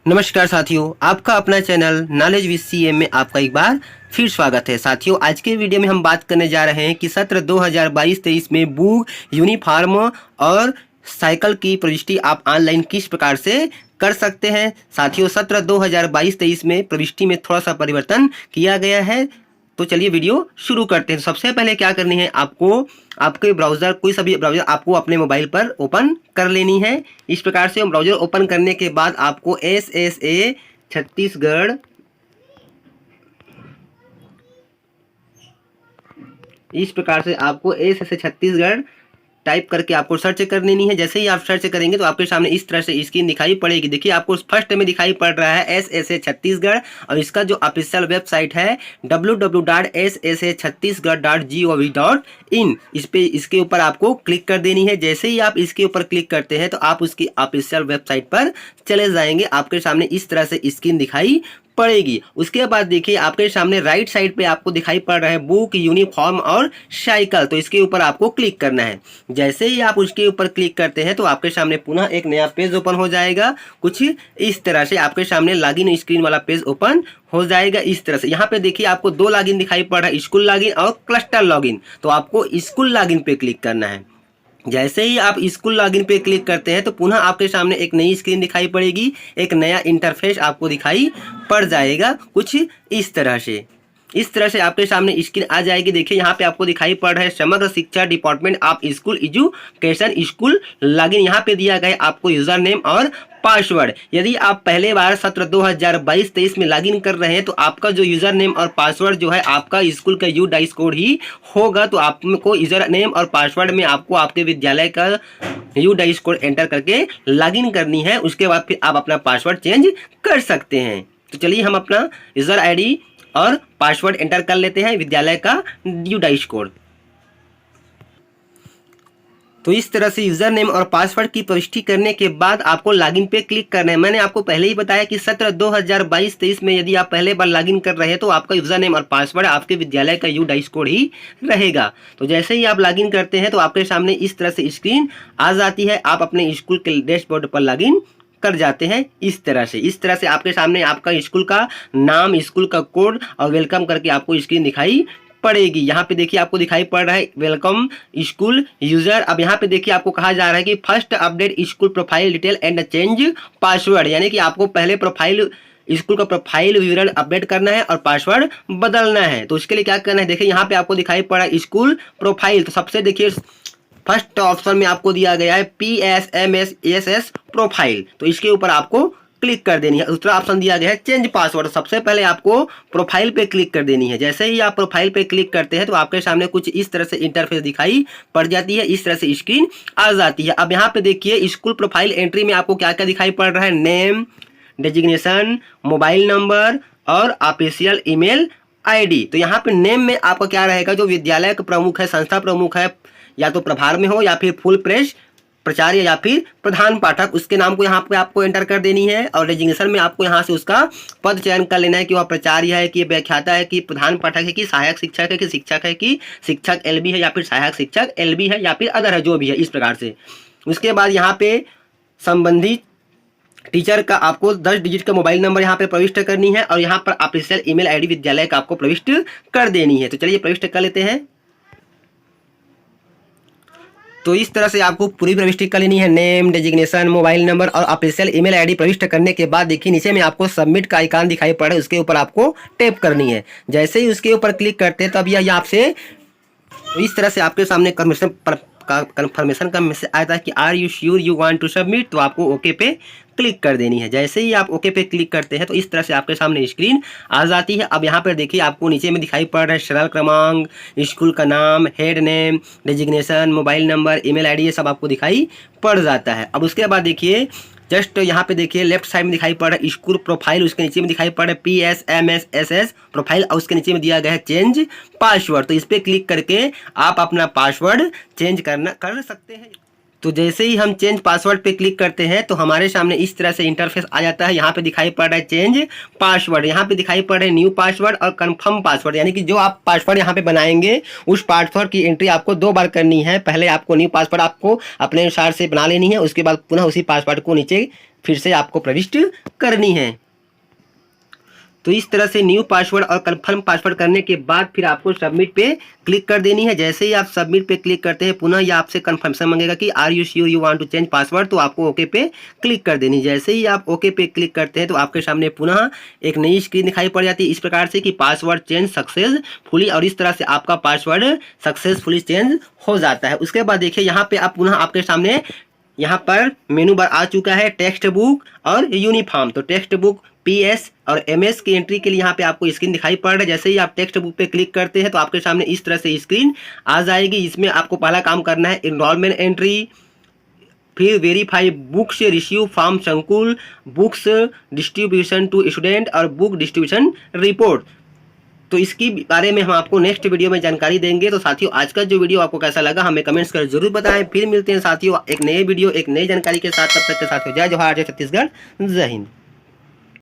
नमस्कार साथियों, आपका अपना चैनल नॉलेज विद सीएम में आपका एक बार फिर स्वागत है। साथियों, आज के वीडियो में हम बात करने जा रहे हैं कि सत्र 2022-23 में बुक, यूनिफॉर्म और साइकिल की प्रविष्टि आप ऑनलाइन किस प्रकार से कर सकते हैं। साथियों, सत्र 2022-23 में प्रविष्टि में थोड़ा सा परिवर्तन किया गया है। तो चलिए वीडियो शुरू करते हैं। सबसे पहले क्या करनी है, आपको आपके ब्राउज़र कोई सा भी ब्राउज़र आपको अपने मोबाइल पर ओपन कर लेनी है। इस प्रकार से ब्राउज़र ओपन करने के बाद आपको SSA छत्तीसगढ़ इस प्रकार से आपको SSA छत्तीसगढ़ टाइप करके आपको सर्च कर लेनी है। जैसे ही आप सर्च करेंगे तो आपके सामने इस तरह से स्क्रीन दिखाई पड़ेगी। देखिए, आपको फर्स्ट में दिखाई पड़ रहा है SSA छत्तीसगढ़ और इसका जो ऑफिशियल वेबसाइट है www.ssachhattisgarh.gov.in। इसके ऊपर आपको क्लिक कर देनी है। जैसे ही आप इसके ऊपर क्लिक करते हैं तो आप उसकी ऑफिशियल वेबसाइट पर चले जाएंगे। आपके सामने इस तरह से स्क्रीन दिखाई पड़ेगी। उसके बाद देखिए, आपके सामने राइट साइड पे आपको दिखाई पड़ रहा है बुक, यूनिफॉर्म और साइकिल। तो इसके ऊपर आपको क्लिक करना है। जैसे ही आप उसके ऊपर क्लिक करते हैं तो आपके सामने पुनः एक नया पेज ओपन हो जाएगा। कुछ इस तरह से आपके सामने लॉगिन स्क्रीन वाला पेज ओपन हो जाएगा। इस तरह से यहाँ पे देखिए, आपको दो लॉगिन दिखाई पड़ रहा है, स्कूल लॉगिन और क्लस्टर लॉगिन। तो आपको स्कूल लॉगिन पे क्लिक करना है। जैसे ही आप स्कूल लॉगिन पे क्लिक करते हैं तो पुनः आपके सामने एक नई स्क्रीन दिखाई पड़ेगी, एक नया इंटरफेस आपको दिखाई पड़ जाएगा कुछ इस तरह से। इस तरह से आपके सामने स्क्रीन आ जाएगी। देखिए, यहाँ पे आपको दिखाई पड़ रहा है समग्र शिक्षा department of school education school login. यहाँ पे दिया गया है आपको यूजर नेम और पासवर्ड। यदि आप पहले बार सत्र 2022-23 में लॉगिन कर रहे हैं तो आपका जो यूजर नेम और पासवर्ड जो है आपका स्कूल का UDICE कोड ही होगा। तो आपको यूजर नेम और पासवर्ड में आपको आपके विद्यालय का UDICE कोड एंटर करके लॉगिन करनी है। उसके बाद फिर आप अपना पासवर्ड चेंज कर सकते हैं। तो चलिए हम अपना यूजर ID और पासवर्ड एंटर कर लेते हैं, विद्यालय का UDICE कोड। तो इस तरह से यूजर नेम और पासवर्ड की प्रविष्टि करने के बाद आपको लॉगिन पे क्लिक करना है। मैंने आपको पहले ही बताया कि सत्र 2022-23 में यदि आप पहले बार लॉगिन कर रहे हैं तो आपका यूजर नेम और पासवर्ड आपके विद्यालय का UDICE कोड ही रहेगा। तो जैसे ही आप लॉगिन करते हैं तो आपके सामने इस तरह से स्क्रीन आ जाती है। आप अपने स्कूल के डैशबोर्ड पर लॉगिन कर जाते हैं। इस तरह से आपके सामने आपका स्कूल का नाम, स्कूल का कोड और वेलकम करके आपको स्क्रीन दिखाई पड़ेगी। यहाँ पे देखिए, आपको दिखाई पड़ रहा है वेलकम स्कूल यूजर। अब यहाँ पे देखिए, आपको कहा जा रहा है कि first update school profile detail and change password, यानी कि आपको पहले प्रोफाइल स्कूल का प्रोफाइल विवरण अपडेट करना है और पासवर्ड बदलना है। तो उसके लिए क्या करना है, देखिए यहाँ पे आपको दिखाई पड़ा स्कूल प्रोफाइल। तो सबसे देखिए फर्स्ट ऑप्शन में आपको दिया गया है PSMSSS प्रोफाइल। तो इसके ऊपर आपको क्लिक कर देनी है। दूसरा ऑप्शन दिया गया है चेंज पासवर्ड। सबसे पहले आपको प्रोफाइल पे क्लिक कर देनी है। जैसे ही आप प्रोफाइल पे क्लिक करते हैं तो आपके सामने कुछ इस तरह से इंटरफेस दिखाई पड़ जाती है। इस तरह से स्क्रीन आ जाती है। अब यहाँ पे देखिए, स्कूल प्रोफाइल एंट्री में आपको क्या क्या दिखाई पड़ रहा है, नेम, डेजिग्नेशन, मोबाइल नंबर और ऑफिशियल ईमेल ID। तो यहाँ पे नेम में आपका क्या रहेगा, जो विद्यालय का प्रमुख है, संस्था प्रमुख है, या तो प्रभार में हो या फिर फुल प्रेस प्राचार्य या फिर प्रधान पाठक, उसके नाम को यहाँ पे आपको एंटर कर देनी है। और डेजिग्नेशन में आपको यहाँ से उसका पद चयन कर लेना है कि वह प्राचार्य है, कि व्याख्याता है, कि प्रधान पाठक है, कि सहायक शिक्षक है, कि शिक्षक है, कि शिक्षक LB है या फिर सहायक शिक्षक LB है या फिर अदर है, जो भी है, इस प्रकार से। उसके बाद यहाँ पे संबंधित टीचर का आपको 10 डिजिट का मोबाइल नंबर यहाँ पे प्रविष्ट करनी है और यहाँ पर ऑफिशियल ईमेल ID विद्यालय का आपको प्रविष्ट कर देनी है। तो चलिए प्रविष्ट कर लेते हैं। तो इस तरह से आपको पूरी प्रविष्टि कर लेनी है, नेम, डेजिग्नेशन, मोबाइल नंबर और ऑफिशियल ईमेल ID प्रविष्ट करने के बाद देखिए नीचे में आपको सबमिट का आइकन दिखाई पड़ रहा है, उसके ऊपर आपको टैप करनी है। जैसे ही उसके ऊपर क्लिक करते हैं तब यह आपसे तो इस तरह से आपके सामने कन्फर्मेशन का मैसेज आया था कि are you sure you want to submit. तो आपको ओके पे क्लिक कर देनी है। जैसे ही आप ओके पे क्लिक करते हैं तो इस तरह से आपके सामने स्क्रीन आ जाती है। अब यहाँ पर देखिए, आपको नीचे में दिखाई पड़ रहा है सरल क्रमांक, स्कूल का नाम, head name, designation, mobile number, email ID, ये सब आपको दिखाई पड़ जाता है। अब उसके बाद देखिए, जस्ट यहाँ पे देखिए लेफ्ट साइड में दिखाई पड़ रहा है स्कूल प्रोफाइल, उसके नीचे में दिखाई पड़ रहा है PSMSSS प्रोफाइल और उसके नीचे में दिया गया है चेंज पासवर्ड। तो इस पर क्लिक करके आप अपना पासवर्ड चेंज कर सकते हैं। तो जैसे ही हम चेंज पासवर्ड पे क्लिक करते हैं तो हमारे सामने इस तरह से इंटरफेस आ जाता है। यहाँ पे दिखाई पड़ रहा है चेंज पासवर्ड, यहाँ पे दिखाई पड़ रहा है न्यू पासवर्ड और कंफर्म पासवर्ड, यानी कि जो आप पासवर्ड यहाँ पे बनाएंगे उस पासवर्ड की एंट्री आपको 2 बार करनी है। पहले आपको न्यू पासवर्ड आपको अपने अनुसार से बना लेनी है, उसके बाद पुनः उसी पासवर्ड को नीचे फिर से आपको प्रविष्ट करनी है। तो इस तरह से न्यू पासवर्ड और कंफर्म पासवर्ड करने के बाद फिर आपको सबमिट पे क्लिक कर देनी है। जैसे ही आप सबमिट पे क्लिक करते हैं पुनः यह आपसे कंफर्मेशन मांगेगा कि are you sure you want to change password, तो आपको ओके पे क्लिक कर देनी। जैसे ही आप ओके पे क्लिक करते हैं तो आपके सामने पुनः एक नई स्क्रीन दिखाई पड़ जाती है इस प्रकार से कि पासवर्ड चेंज सक्सेसफुली, और इस तरह से आपका पासवर्ड सक्सेसफुली चेंज हो जाता है। उसके बाद देखिए यहाँ पे आप पुनः आपके सामने यहाँ पर मेनू बार आ चुका है टेक्स्ट बुक और यूनिफॉर्म। तो टेक्स्ट बुक पीएस और एमएस की एंट्री के लिए यहाँ पे आपको स्क्रीन दिखाई पड़ रहा है। जैसे ही आप टेक्स्ट बुक पे क्लिक करते हैं तो आपके सामने इस तरह से स्क्रीन आ जाएगी। इसमें आपको पहला काम करना है इनरोलमेंट एंट्री, फिर वेरीफाई बुक्स रिसीव फ्रॉम संकुल, बुक्स डिस्ट्रीब्यूशन टू स्टूडेंट और बुक डिस्ट्रीब्यूशन रिपोर्ट। तो इसकी बारे में हम आपको नेक्स्ट वीडियो में जानकारी देंगे। तो साथियों आज का जो वीडियो आपको कैसा लगा हमें कमेंट्स कर जरूर बताएं। फिर मिलते हैं साथियों एक नए वीडियो एक नई जानकारी के साथ, तब तक के साथ जय जोहार, जय छत्तीसगढ़, जय हिंद।